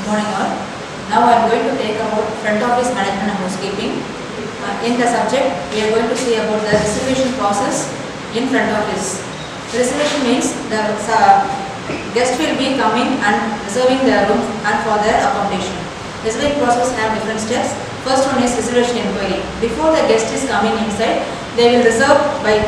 Morning all. Now I am going to take about front office management and housekeeping. In the subject, we are going to see about the reservation process in front office. Reservation means the guest will be coming and reserving their room and for their accommodation. Reservation process have different steps. First one is reservation inquiry. Before the guest is coming inside, they will reserve by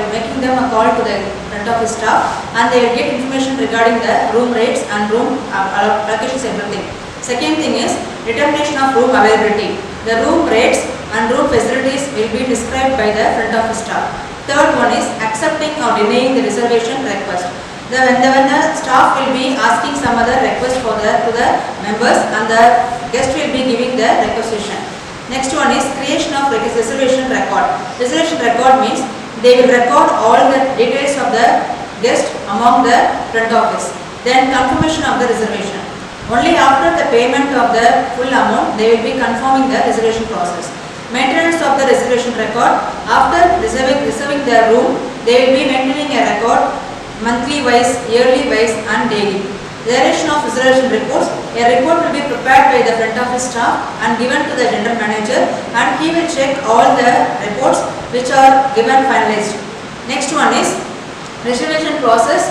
making them a call to the front office staff, and they will get information regarding the room rates and room allocations, everything. Second thing is determination of room availability. The room rates and room facilities will be described by the front office staff. Third one is accepting or denying the reservation request. When the staff will be asking some other request to the members, and the guest will be giving the requisition. Next one is creation of reservation record. Reservation record means they will record all the details of the guest among the front office. Then confirmation of the reservation. Only after the payment of the full amount, they will be confirming the reservation process. Maintenance of the reservation record. After reserving their room, they will be maintaining a record monthly wise, yearly wise and daily. Generation of reservation reports. A report will be prepared by the front office staff and given to the general manager, and he will check all the reports which are given finalized. Next one is reservation process.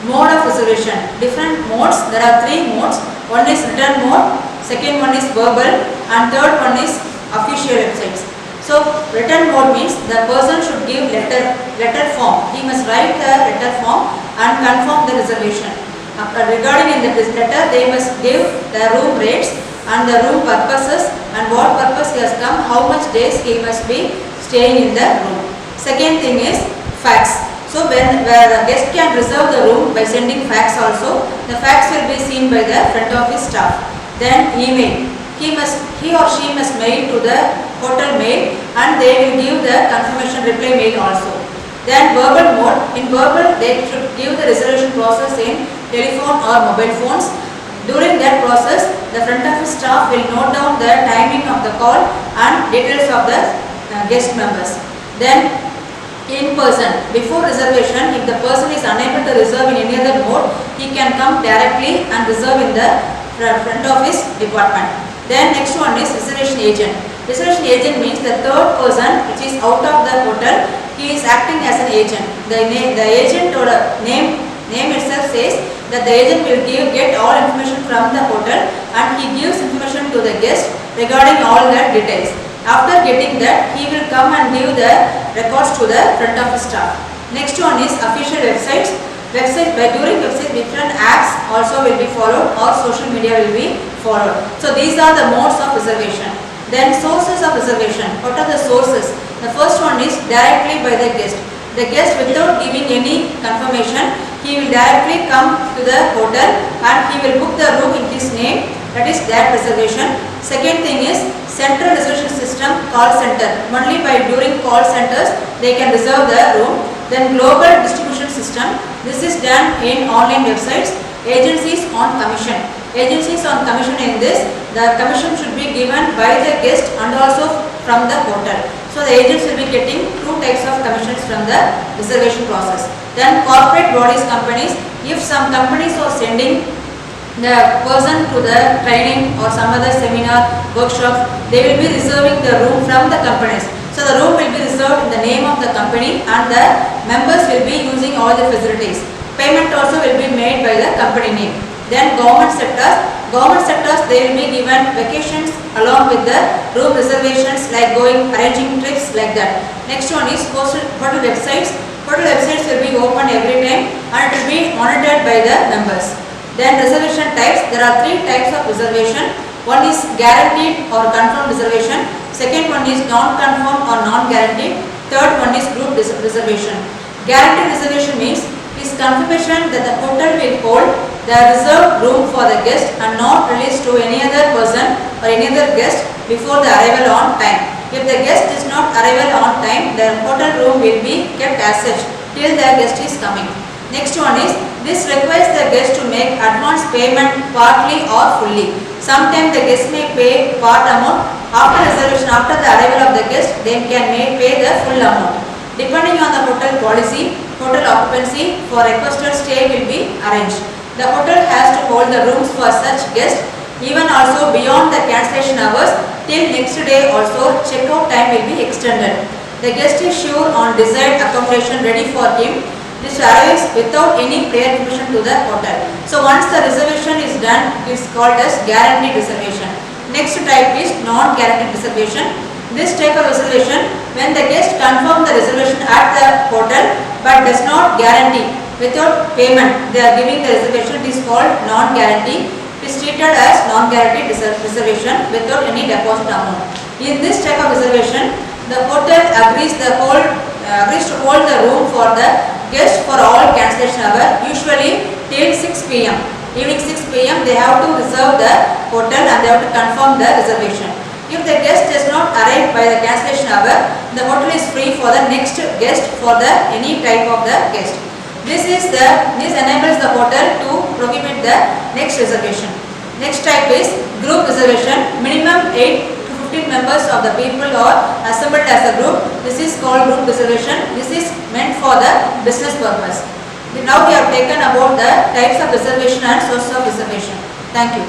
Mode of reservation. Different modes. There are three modes. One is written mode, second one is verbal, and third one is official websites. So written mode means the person should give letter form. He must write the letter form and confirm the reservation. Regarding in this letter, they must give the room rates and the room purposes and what purpose he has come, how much days he must be staying in the room. Second thing is fax. So where the guest can reserve the room by sending fax also, the fax will be seen by the front office staff. Then email. He or she must mail to the hotel mail, and they will give the confirmation reply mail also. Then verbal mode. In verbal, they should give the reservation process in telephone or mobile phones. During that process, the front office staff will note down the timing of the call and details of the guest members. Then in person. Before reservation, if the person is unable to reserve in any other mode, he can come directly and reserve in the front office department. Then next one is reservation agent. Reservation agent means the third person which is out of the hotel, he is acting as an agent. The agent or name itself says that the agent will get all information from the hotel, and he gives information to the guest regarding all the details. After getting that, he will come and give the records to the front office staff. Next one is official websites. During website, different apps also will be followed, or social media will be followed. So these are the modes of reservation. Then sources of reservation. What are the sources? The first one is directly by the guest. The guest, without giving any confirmation, he will directly come to the hotel and he will book the room in his name. That is that reservation. Second thing is central reservation system, call center. Only during call centers they can reserve the room. Then global distribution system. This is done in online websites. Agencies on commission. Agencies on commission in this, the commission should be given by the guest and also from the hotel. So the agents will be getting two types of commissions from the reservation process. Then corporate bodies, companies. If some companies are sending the person to the training or some other seminar, workshop, they will be reserving the room from the companies. So the room will be reserved in the name of the company, and the members will be using all the facilities. Payment also will be made by the company name. Then government sectors. Government sectors, they will be given vacations along with the room reservations, like arranging trips like that. Next one is hotel websites. Hotel websites will be open every time and it will be monitored by the members. Then reservation types. There are three types of reservation. One is guaranteed or confirmed reservation. Second one is non-confirmed or non-guaranteed. Third one is group reservation. Guaranteed reservation means is confirmation that the hotel will hold the reserved room for the guest and not released to any other person or any other guest before the arrival on time. If the guest is not arrival on time, the hotel room will be kept as such till the guest is coming. Next one is this requires the guest to make advance payment partly or fully. Sometimes the guest may pay part amount. After reservation, after the arrival of the guest, they can pay the full amount. Depending on the hotel policy, hotel occupancy for requested stay will be arranged. The hotel has to hold the rooms for such guests even also beyond the cancellation hours till next day also checkout time will be extended. The guest is sure on desired accommodation ready for him. This arrives without any prior information to the hotel. So once the reservation is done, it is called as guaranteed reservation. Next type is non-guaranteed reservation. This type of reservation, when the guest confirms the reservation at the hotel but does not guarantee without payment, they are giving the reservation, it is called non-guarantee. It is treated as non-guaranteed reservation without any deposit amount. In this type of reservation, the hotel agrees to hold the room for the guest for all cancellation hour, usually till 6 p.m. Evening 6 p.m. they have to reserve the hotel and they have to confirm the reservation. If the guest does not arrive by the cancellation hour, the hotel is free for the next guest for the any type of the guest. This enables the hotel to prohibit the next reservation. Next type is group reservation. Minimum 8 to 15 members of the people are assembled as a group. This is called group reservation. This is meant for the business purpose. Now we have taken about the types of reservation and sources of reservation. Thank you.